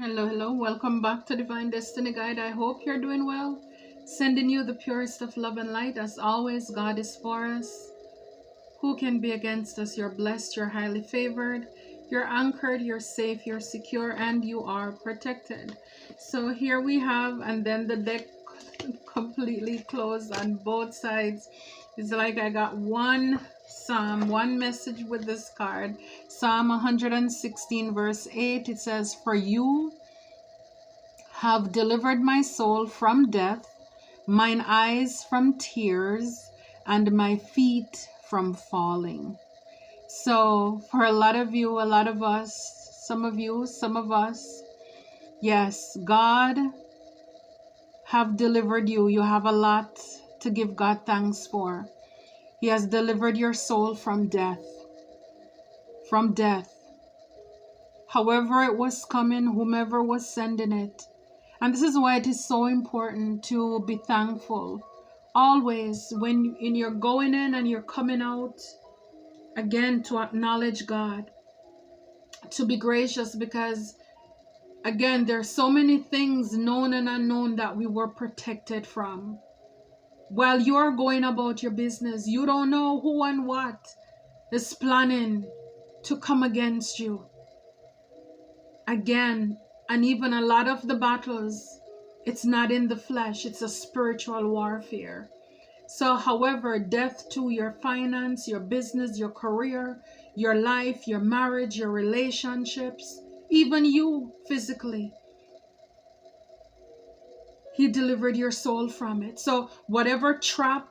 Hello. Welcome back to Divine Destiny Guide. I hope you're doing well. Sending you the purest of love and light. As always, God is for us. Who can be against us? You're blessed, you're highly favored, you're anchored, you're safe, you're secure, and you are protected. So here we have, and then the deck completely closed on both sides. It's like I got one psalm, one message with this card. Psalm 116 verse 8, it says, "For you have delivered my soul from death, mine eyes from tears, and my feet from falling." So for a lot of you, a lot of us, some of you, some of us, yes, God have delivered you. You have a lot to give God thanks for. He has delivered your soul from death. From death. However it was coming, whomever was sending it. And this is why it is so important to be thankful. Always, when you're going in and you're coming out, again, to acknowledge God. To be gracious, because again, there's so many things known and unknown that we were protected from. While you're going about your business, you don't know who and what is planning to come against you. Again, and even a lot of the battles, it's not in the flesh, it's a spiritual warfare. So however, death to your finance, your business, your career, your life, your marriage, your relationships, even you physically, He delivered your soul from it. So whatever trap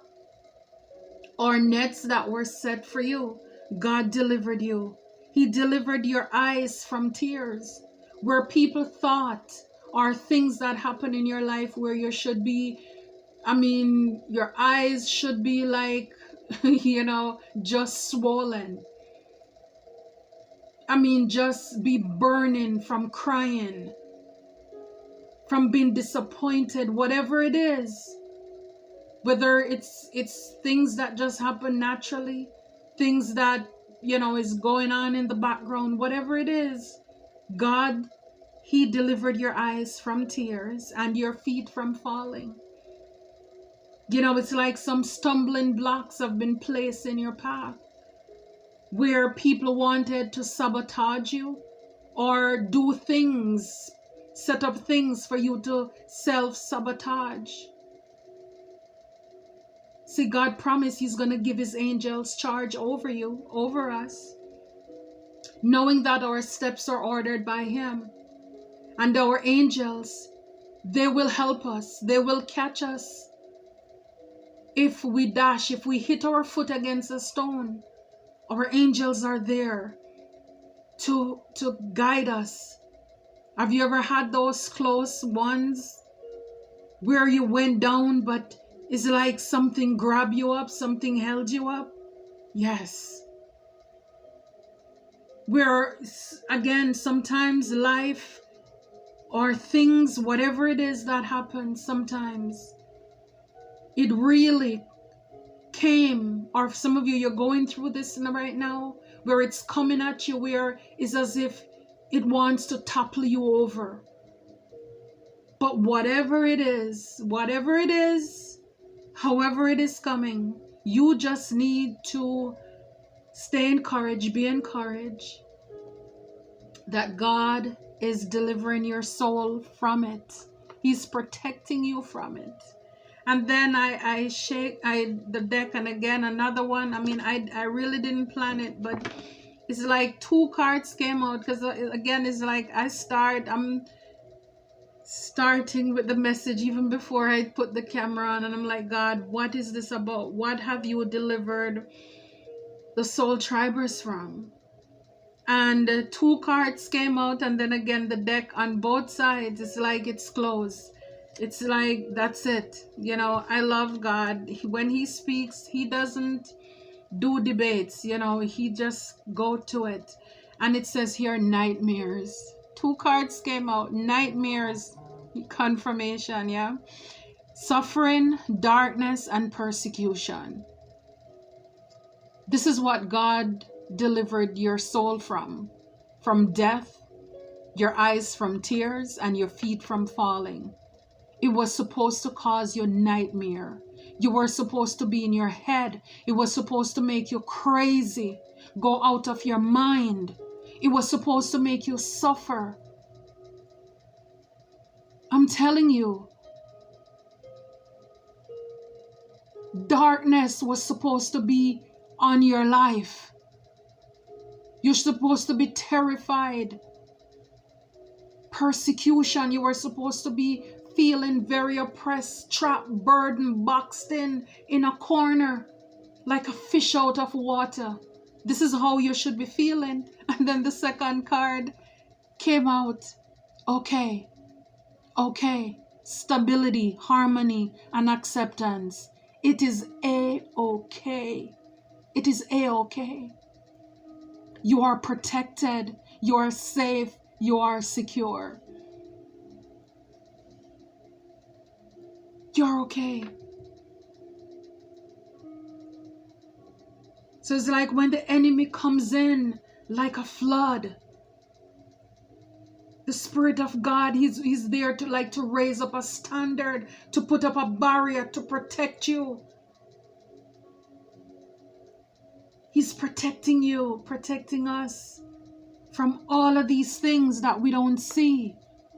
or nets that were set for you, God delivered you. He delivered your eyes from tears, where people thought, or things that happen in your life where you should be, your eyes should be like, just swollen. Just be burning from crying, from being disappointed, whatever it is. Whether it's things that just happen naturally, things that, is going on in the background, whatever it is, God, He delivered your eyes from tears and your feet from falling. It's like some stumbling blocks have been placed in your path where people wanted to sabotage you or do things, set up things for you to self-sabotage. See, God promised He's going to give His angels charge over you, over us, knowing that our steps are ordered by Him. And our angels, they will help us. They will catch us. If we hit our foot against a stone, our angels are there to guide us. Have you ever had those close ones where you went down, but it's like something grabbed you up, something held you up? Yes. Where, again, sometimes life or things, whatever it is that happens, sometimes it really came, or some of you, you're going through this right now, where it's coming at you, where it's as if it wants to topple you over. But whatever it is, however it is coming, you just need to stay encouraged, be encouraged that God is delivering your soul from it. He's protecting you from it. And then I shake the deck, and again another one. I really didn't plan it, but it's like two cards came out, because again, it's like I'm starting with the message even before I put the camera on, and I'm like, God, what is this about? What have you delivered the soul tribers from? And two cards came out, and then again the deck on both sides, it's like it's closed. It's like, that's it. I love God. When He speaks, He doesn't do debates. He just go to it. And it says here, nightmares. Two cards came out, nightmares, confirmation, yeah. Suffering, darkness, and persecution. This is what God delivered your soul from death. your eyes from tears and your feet from falling. It was supposed to cause you nightmare. You were supposed to be in your head. It was supposed to make you crazy, go out of your mind. It was supposed to make you suffer. I'm telling you, darkness was supposed to be on your life. You're supposed to be terrified. Persecution, you were supposed to be feeling very oppressed, trapped, burdened, boxed in a corner, like a fish out of water. This is how you should be feeling. And then the second card came out. Okay, stability, harmony, and acceptance. It is A-okay. It is A-okay. You are protected. You are safe. You are secure. You're okay. So it's like when the enemy comes in like a flood, the Spirit of God, he's there to raise up a standard, to put up a barrier, to protect you. He's protecting you, protecting us from all of these things that we don't see.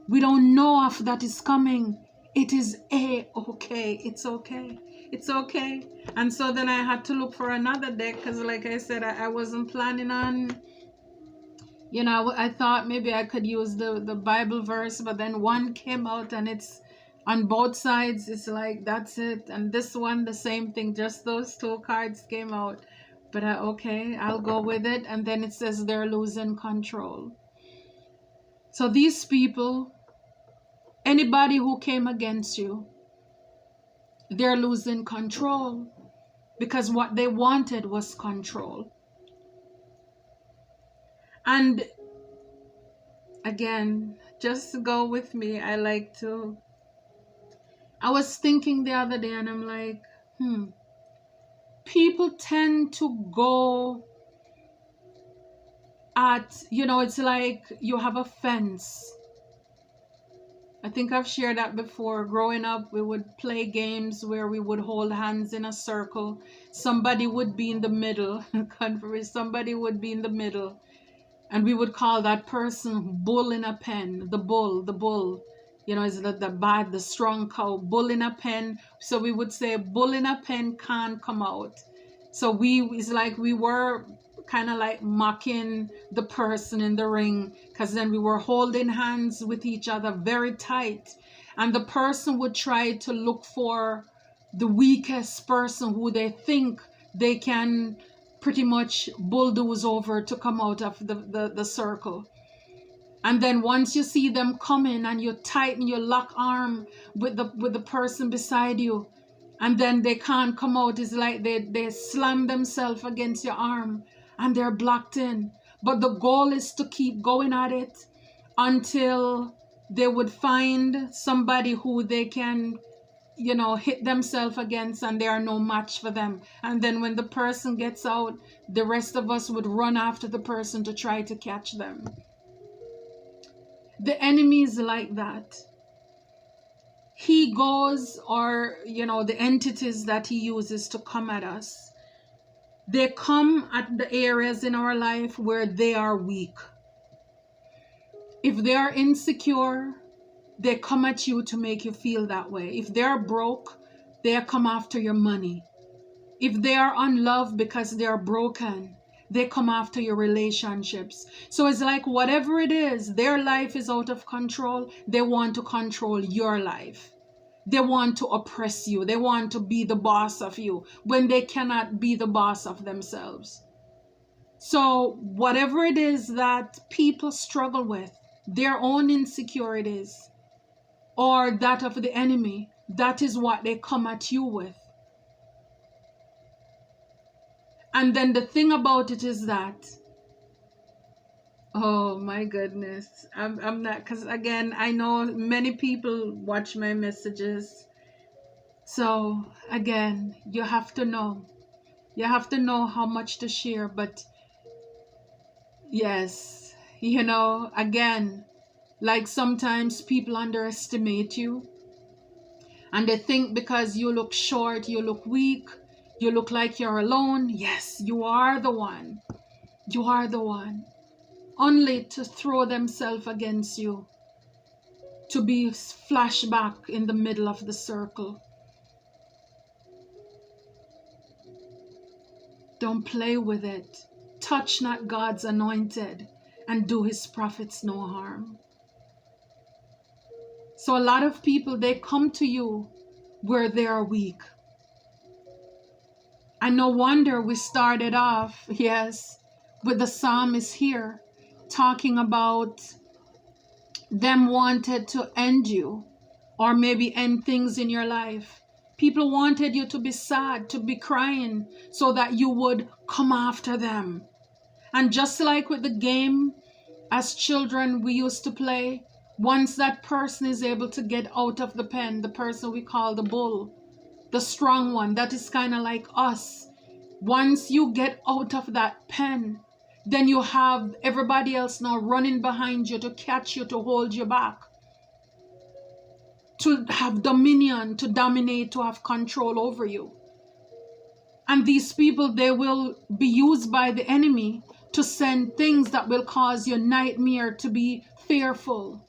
We don't know of that is coming. It is okay. It's okay. It's okay. And so then I had to look for another deck because like I said, I wasn't planning on, I thought maybe I could use the Bible verse, but then one came out and it's on both sides. It's like, that's it. And this one, the same thing, just those two cards came out. But okay, I'll go with it. And then it says they're losing control. So these people, anybody who came against you, they're losing control because what they wanted was control. And again, just go with me. I was thinking the other day and I'm like, people tend to go at, it's like you have a fence. I think I've shared that before. Growing up, we would play games where we would hold hands in a circle. Somebody would be in the middle. Somebody would be in the middle. And we would call that person bull in a pen. The bull. Is the strong cow. Bull in a pen. So we would say bull in a pen can't come out. So it's like we were kind of like mocking the person in the ring, because then we were holding hands with each other very tight, and the person would try to look for the weakest person who they think they can pretty much bulldoze over to come out of the circle. And then once you see them coming and you tighten your lock arm with the person beside you, and then they can't come out, it's like they slam themselves against your arm and they're blocked in. But the goal is to keep going at it until they would find somebody who they can, hit themselves against, and they are no match for them. And then when the person gets out, the rest of us would run after the person to try to catch them. The enemy is like that. He goes, or, the entities that he uses to come at us, they come at the areas in our life where they are weak. If they are insecure, they come at you to make you feel that way. If they're broke, they come after your money. If they are unloved because they are broken, they come after your relationships. So it's like whatever it is, their life is out of control. They want to control your life. They want to oppress you. They want to be the boss of you when they cannot be the boss of themselves. So whatever it is that people struggle with, their own insecurities or that of the enemy, that is what they come at you with. And then the thing about it is that, oh my goodness, I'm not, because again, I know many people watch my messages. So again, you have to know how much to share. But yes, again, Like sometimes people underestimate you and they think because you look short, you look weak, you look like you're alone. Yes, you are the one. You are the one. Only to throw themselves against you, to be flashback in the middle of the circle. Don't play with it. Touch not God's anointed and do his prophets no harm. So a lot of people, they come to you where they are weak. And no wonder we started off, yes, with the psalmist here talking about them wanted to end you or maybe end things in your life. People wanted you to be sad, to be crying so that you would come after them. And just like with the game as children we used to play, once that person is able to get out of the pen, the person we call the bull, the strong one, that is kind of like us. Once you get out of that pen, then you have everybody else now running behind you to catch you, to hold you back, to have dominion, to dominate, to have control over you. And these people, they will be used by the enemy to send things that will cause your nightmare, to be fearful.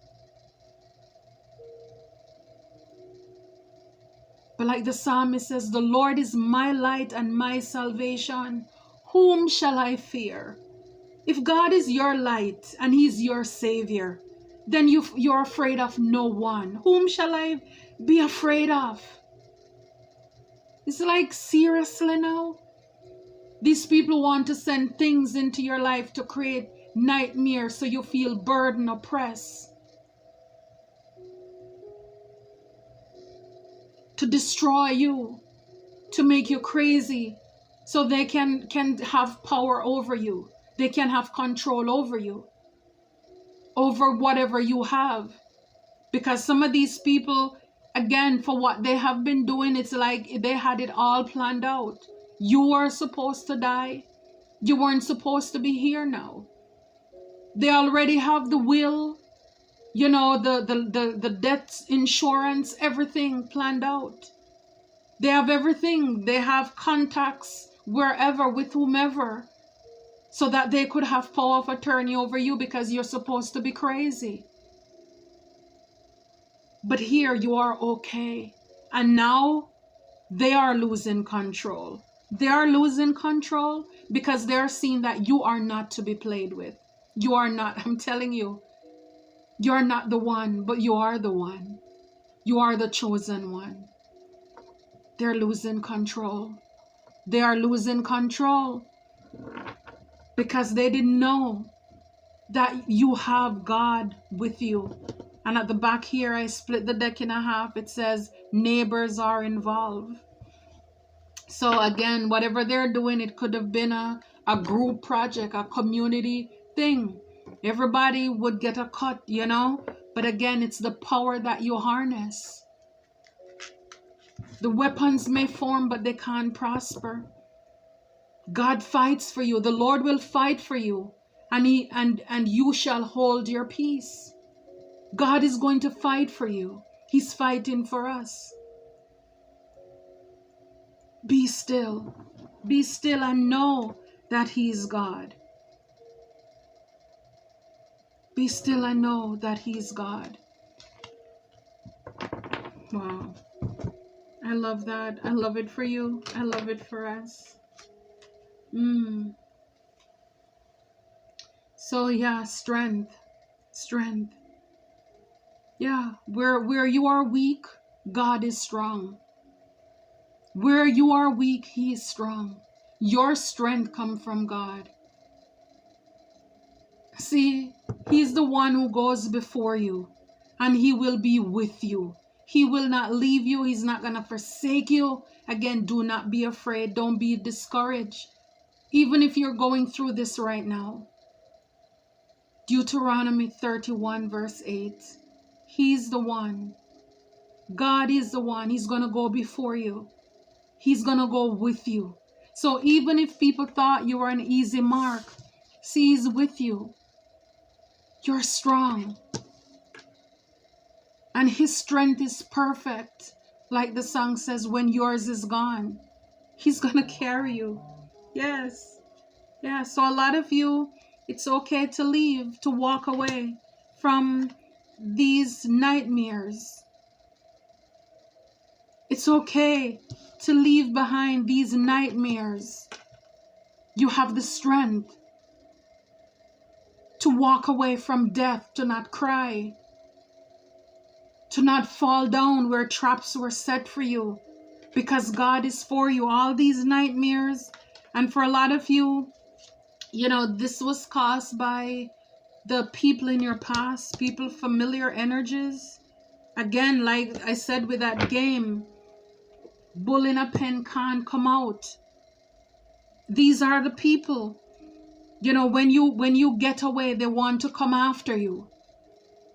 But like the psalmist says, the Lord is my light and my salvation. Whom shall I fear? If God is your light and he's your savior, then you're afraid of no one. Whom shall I be afraid of? It's like, seriously now? These people want to send things into your life to create nightmares so you feel burdened, oppressed. To destroy you, to make you crazy, so they can have power over you. They can have control over you, over whatever you have. Because some of these people, again, for what they have been doing, it's like they had it all planned out. You were supposed to die. You weren't supposed to be here now. They already have the will, you know, the death insurance, everything planned out. They have everything. They have contacts wherever, with whomever, so that they could have power of attorney over you because you're supposed to be crazy. But here you are okay. And now they are losing control. They are losing control because they're seeing that you are not to be played with. You are not, I'm telling you, you're not the one, but you are the one. You are the chosen one. They're losing control. They are losing control because they didn't know that you have God with you. And at the back here, I split the deck in half. It says neighbors are involved. So again, whatever they're doing, it could have been a group project, a community thing. Everybody would get a cut, you know. But again, it's the power that you harness. The weapons may form, but they can't prosper. God fights for you. The Lord will fight for you. And you shall hold your peace. God is going to fight for you. He's fighting for us. Be still. Be still and know that he is God. Be still and know that he is God. Wow. I love that. I love it for you. I love it for us. So yeah, strength. Strength. Yeah, where you are weak, God is strong. Where you are weak, he is strong. Your strength comes from God. See, he's the one who goes before you, and he will be with you. He will not leave you. He's not going to forsake you. Again, do not be afraid. Don't be discouraged. Even if you're going through this right now. Deuteronomy 31 verse 8. He's the one. God is the one. He's going to go before you. He's going to go with you. So even if people thought you were an easy mark, see, he's with you. You're strong. And his strength is perfect. Like the song says, when yours is gone, he's going to carry you. Yes. Yeah. So a lot of you, it's okay to leave, to walk away from these nightmares. It's okay to leave behind these nightmares. You have the strength to walk away from death, to not cry, to not fall down where traps were set for you, because God is for you. All these nightmares, and for a lot of you, you know, this was caused by the people in your past, people, familiar energies. Again, like I said with that game, bull in a pen can't come out. These are the people, you know, when you get away, they want to come after you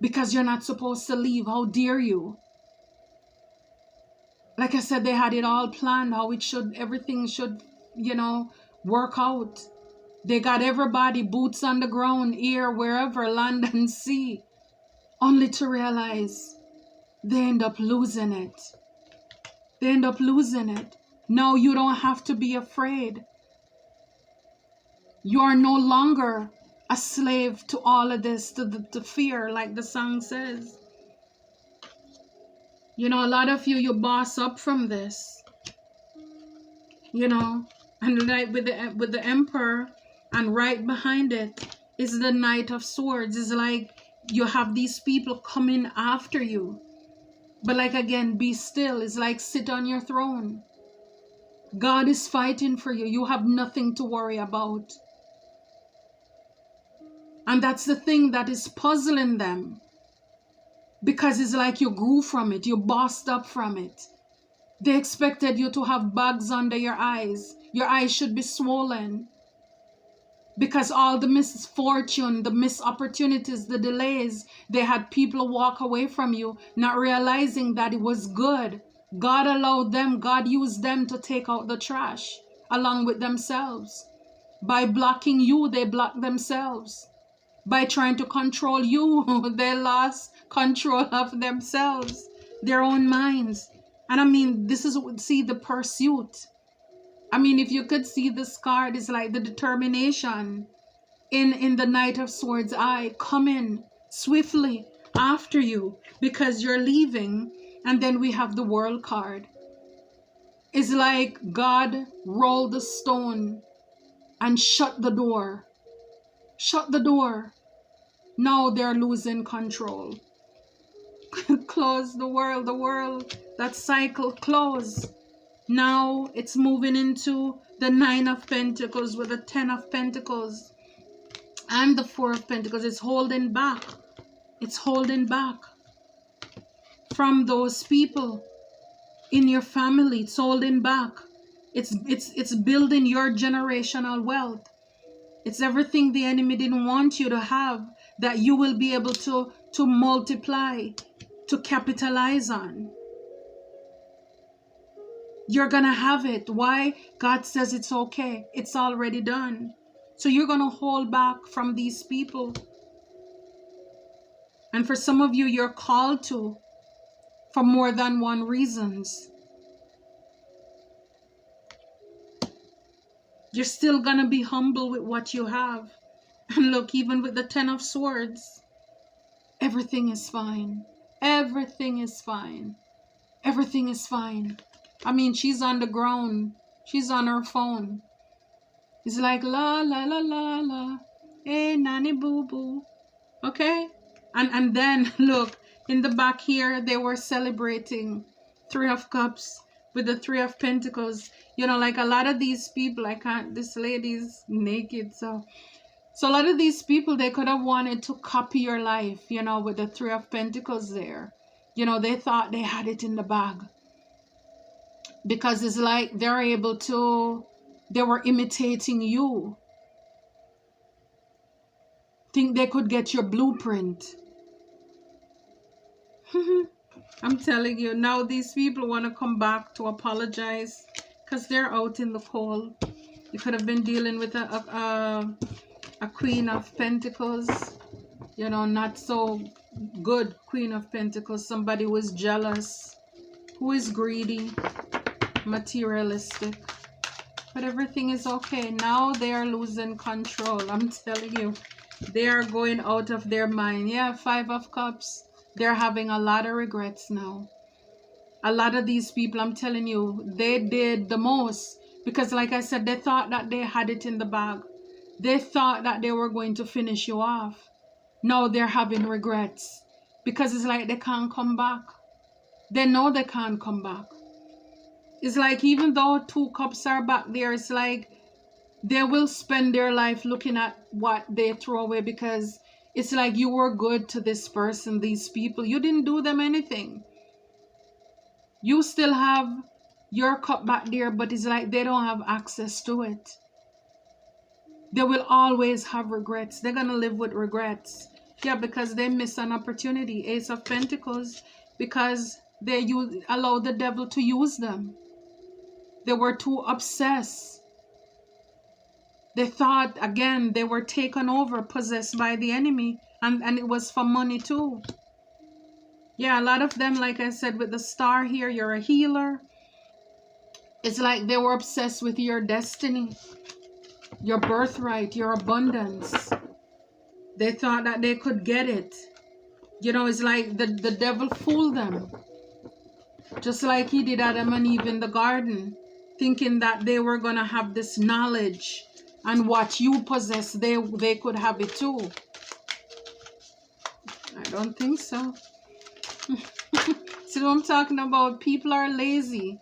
because you're not supposed to leave. How dare you? Like I said, they had it all planned, how it should, everything should, you know, work out. They got everybody, boots on the ground, here, wherever, land and sea, only to realize they end up losing it. They end up losing it. No, you don't have to be afraid. You are no longer a slave to all of this, to fear, like the song says. You know, a lot of you boss up from this. You know, and like with the Emperor, and right behind it is the Knight of Swords. It's like you have these people coming after you. But like again, be still. It's like sit on your throne. God is fighting for you. You have nothing to worry about. And that's the thing that is puzzling them. Because it's like you grew from it. You bossed up from it. They expected you to have bags under your eyes. Your eyes should be swollen. Because all the misfortune, the missed opportunities, the delays, they had people walk away from you, not realizing that it was good. God allowed them, God used them to take out the trash along with themselves. By blocking you, they blocked themselves. By trying to control you, they lost control of themselves, their own minds. And I mean, this is, see, the pursuit. I mean, if you could see this card, it's like the determination in the Knight of Swords eye, coming swiftly after you because you're leaving. And then we have the World card. It's like God rolled the stone and shut the door. Shut the door. Now they're losing control. Close the world, that cycle close. Now it's moving into the 9 of Pentacles with the 10 of Pentacles and the 4 of Pentacles. It's holding back. It's holding back from those people in your family. It's holding back. It's building your generational wealth. It's everything the enemy didn't want you to have, that you will be able to multiply, to capitalize on. You're going to have it. Why? God says it's okay. It's already done. So you're going to hold back from these people. And for some of you, you're called to for more than one reasons. You're still going to be humble with what you have. And look, even with the 10 of Swords, everything is fine. Everything is fine. Everything is fine. I mean, she's on the ground. She's on her phone. It's like, la, la, la, la, la. Hey, nanny boo boo. Okay? And then, look, in the back here, they were celebrating 3 of Cups with the 3 of Pentacles. You know, like a lot of these people, this lady's naked, so a lot of these people, they could have wanted to copy your life, you know, with the 3 of Pentacles there. You know, they thought they had it in the bag. Because it's like they were imitating you. Think they could get your blueprint. I'm telling you, now these people want to come back to apologize because they're out in the cold. You could have been dealing with a Queen of Pentacles, you know, not so good Queen of Pentacles. Somebody who is jealous, who is greedy, materialistic. But everything is okay. Now they are losing control. I'm telling you. They are going out of their mind. Yeah, Five of Cups. They're having a lot of regrets now. A lot of these people, I'm telling you, they did the most. Because like I said, they thought that they had it in the bag. They thought that they were going to finish you off. Now they're having regrets. Because it's like they can't come back. They know they can't come back. It's like even though Two Cups are back there, it's like they will spend their life looking at what they throw away, because it's like you were good to this person, these people. You didn't do them anything. You still have your cup back there, but it's like they don't have access to it. They will always have regrets. They're going to live with regrets. Yeah, because they miss an opportunity. Ace of Pentacles, because they allowed the devil to use them. They were too obsessed. They thought, again, they were taken over, possessed by the enemy. And it was for money too. Yeah, a lot of them, like I said, with the star here, you're a healer. It's like they were obsessed with your destiny, your birthright, your abundance. They thought that they could get it. You know, it's like the devil fooled them. Just like he did Adam and Eve in the garden, thinking that they were going to have this knowledge, and what you possess, they could have it too. I don't think so. See what I'm talking about? People are lazy.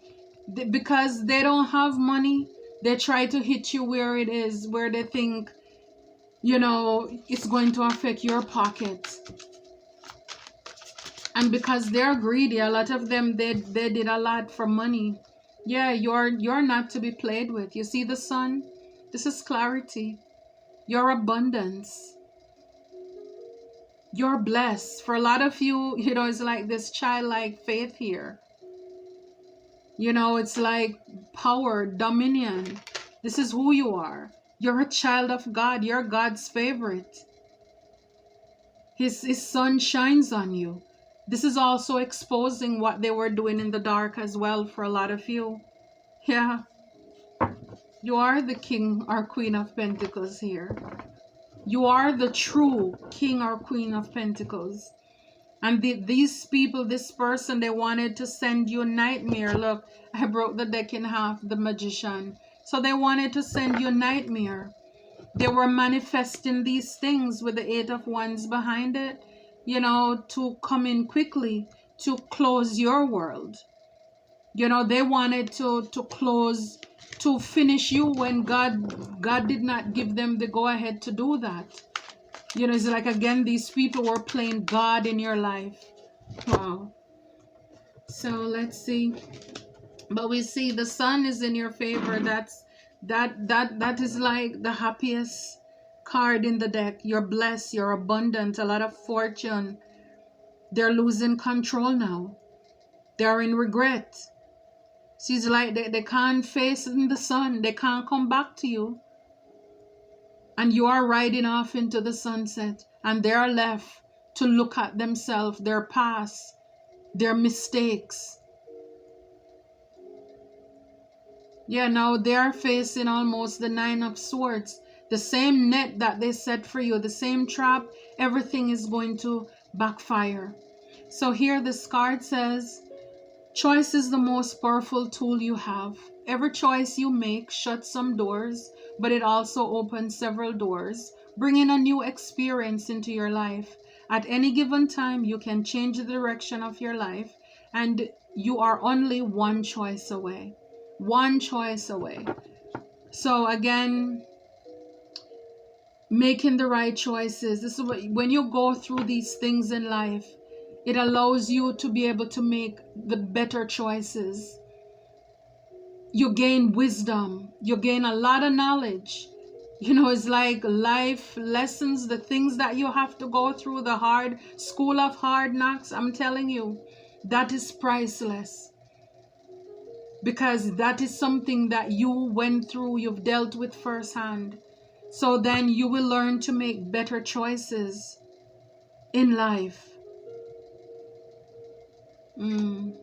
Because they don't have money, they try to hit you where it is, where they think, you know, it's going to affect your pocket. And because they're greedy, a lot of them, they did a lot for money. Yeah, you're not to be played with. You see the sun? This is clarity. Your abundance. You're blessed. For a lot of you, you know, it's like this childlike faith here. You know, it's like power, dominion. This is who you are. You're a child of God. You're God's favorite. His sun shines on you. This is also exposing what they were doing in the dark as well for a lot of you. Yeah. You are the King or Queen of Pentacles here. You are the true King or Queen of Pentacles. And these people, this person, they wanted to send you a nightmare. Look, I broke the deck in half, the Magician. So they wanted to send you a nightmare. They were manifesting these things with the Eight of Wands behind it, you know, to come in quickly, to close your world. You know, they wanted to close, to finish you when God did not give them the go-ahead to do that. You know, it's like, again, these people were playing God in your life. Wow. So let's see. But we see the sun is in your favor. That is like the happiest card in the deck. You're blessed. You're abundant. A lot of fortune. They're losing control now. They're in regret. See, it's like they can't face in the sun. They can't come back to you. And you are riding off into the sunset, and they are left to look at themselves, their past, their mistakes. Yeah, now they are facing almost the Nine of Swords. The same net that they set for you, the same trap, everything is going to backfire. So here this card says, choice is the most powerful tool you have. Every choice you make shuts some doors, but it also opens several doors, bringing a new experience into your life. At any given time, you can change the direction of your life, and you are only one choice away. One choice away. So again, making the right choices. This is what, when you go through these things in life, it allows you to be able to make the better choices. You gain wisdom. You gain a lot of knowledge. You know, it's like life lessons, the things that you have to go through, the hard school of hard knocks. I'm telling you, that is priceless. Because that is something that you went through, you've dealt with firsthand. So then you will learn to make better choices in life. Mm.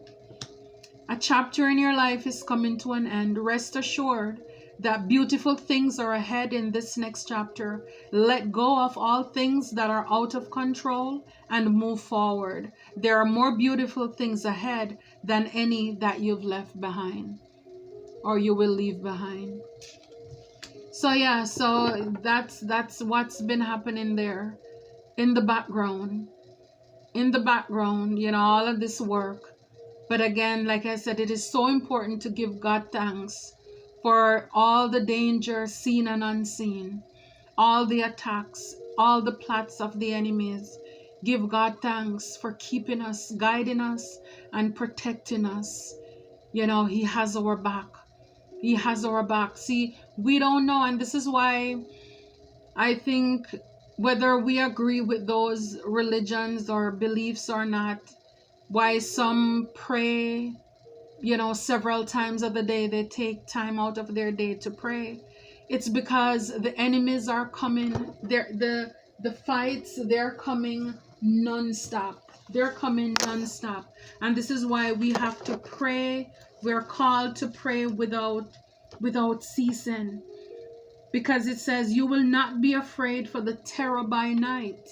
A chapter in your life is coming to an end. Rest assured that beautiful things are ahead in this next chapter. Let go of all things that are out of control and move forward. There are more beautiful things ahead than any that you've left behind or you will leave behind. So yeah, so that's what's been happening there in the background. In the background, all of this work. But again, like I said, it is so important to give God thanks for all the danger seen and unseen, all the attacks, all the plots of the enemies. Give God thanks for keeping us, guiding us, and protecting us. He has our back. He has our back. See, we don't know, and this is why I think whether we agree with those religions or beliefs or not, why some pray, several times of the day, they take time out of their day to pray. It's because the enemies are coming. The fights, they're coming non-stop. They're coming non-stop. And this is why we have to pray. We're called to pray without ceasing. Because it says, you will not be afraid for the terror by night,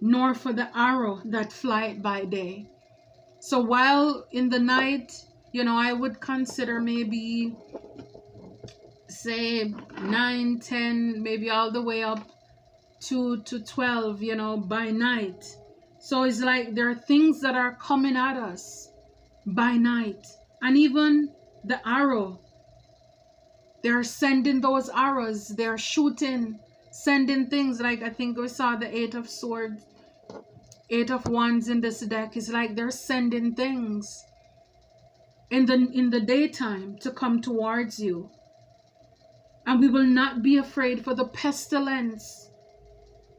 nor for the arrow that flieth by day. So while in the night, I would consider maybe, say, 9, 10, maybe all the way up to 12, by night. So it's like there are things that are coming at us by night. And even the arrow, they're sending those arrows, they're shooting, sending things. Like I think we saw the 8 of swords, 8 of wands in this deck. It's like they're sending things in the daytime to come towards you. And we will not be afraid for the pestilence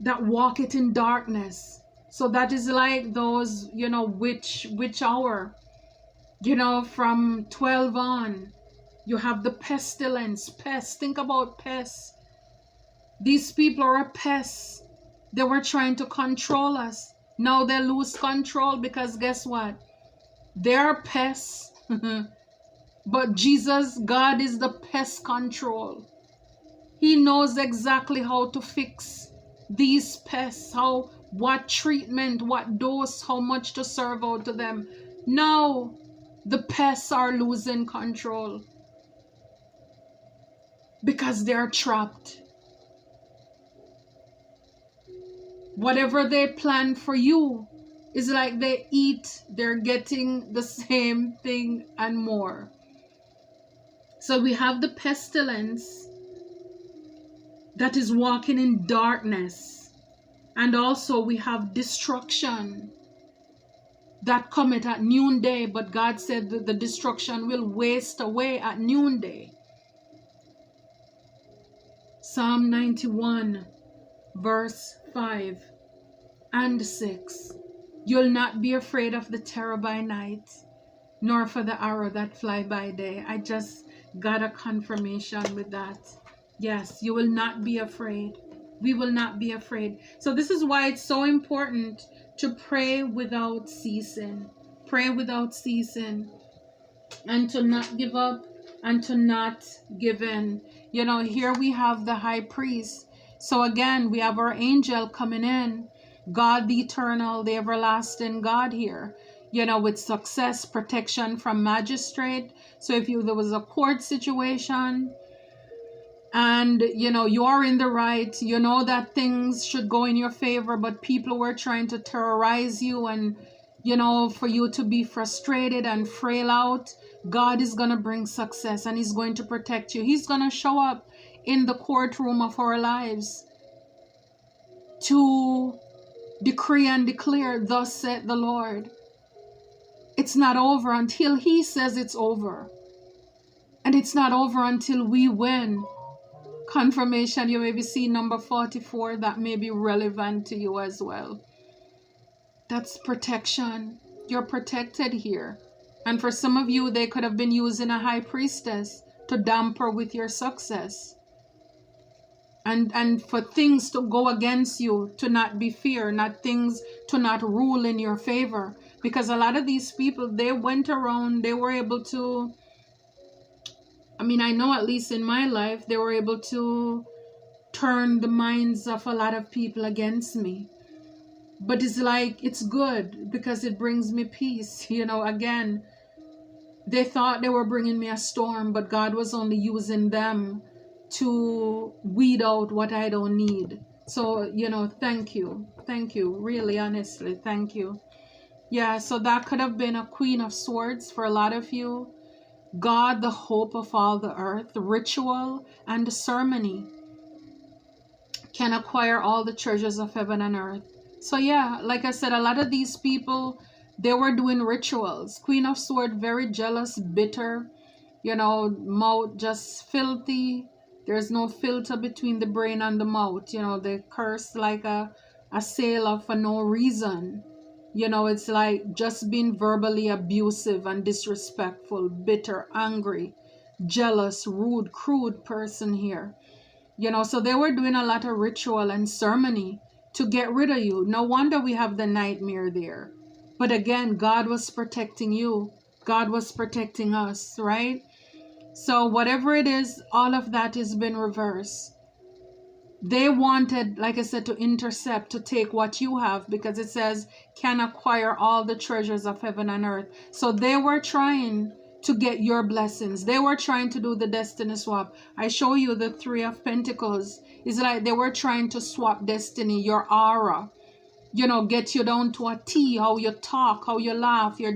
that walketh in darkness. So that is like those, which hour, from 12 on. You have the pestilence, pests. Think about pests. These people are a pest. They were trying to control us. Now they lose control because guess what? They're pests. But Jesus, God is the pest control. He knows exactly how to fix these pests, what treatment, what dose, how much to serve out to them. Now the pests are losing control because they're trapped. Whatever they plan for you is like they're getting the same thing and more. So we have the pestilence that is walking in darkness. And also we have destruction that cometh at noonday. But God said that the destruction will waste away at noonday. Psalm 91 verse 5 and 6. You'll not be afraid of the terror by night, nor for the arrow that fly by day. I just got a confirmation with that. Yes, you will not be afraid. We will not be afraid. So this is why it's so important to pray without ceasing. Pray without ceasing. And to not give up and to not give in. Here we have the high priest. So again, we have our angel coming in. God the eternal, the everlasting God here. With success, protection from magistrate. So if there was a court situation and you are in the right, that things should go in your favor, but people were trying to terrorize you and for you to be frustrated and frail out, God is going to bring success and he's going to protect you. He's going to show up in the courtroom of our lives to decree and declare, thus saith the Lord. It's not over until he says it's over. And it's not over until we win. Confirmation, you may be seeing number 44, that may be relevant to you as well. That's protection. You're protected here. And for some of you, they could have been using a high priestess to damper with your success. And for things to go against you, to not be fear, not things to not rule in your favor. Because a lot of these people, they went around, they were able to, I mean, I know at least in my life, they were able to turn the minds of a lot of people against me. But it's like, it's good because it brings me peace. You know, again, they thought they were bringing me a storm, but God was only using them to weed out what I don't need. So, you know, thank you. Thank you. Really, honestly, thank you. Yeah, so that could have been a Queen of Swords for a lot of you. God, the hope of all the earth, ritual and the ceremony can acquire all the treasures of heaven and earth. So yeah, like I said, a lot of these people, they were doing rituals. Queen of Sword, very jealous, bitter, you know, mouth just filthy. There's no filter between the brain and the mouth. You know, they curse like a sailor for no reason. You know, it's like just being verbally abusive and disrespectful, bitter, angry, jealous, rude, crude person here. You know, so they were doing a lot of ritual and ceremony to get rid of you. No wonder we have the nightmare there. But again, God was protecting you. God was protecting us, right? So whatever it is, all of that has been reversed. They wanted, like I said, to intercept, to take what you have, because it says can acquire all the treasures of heaven and earth. So they were trying to get your blessings. They were trying to do the destiny swap. I show you the Three of Pentacles. It's like they were trying to swap destiny, your aura, you know, get you down to a T, how you talk, how you laugh, your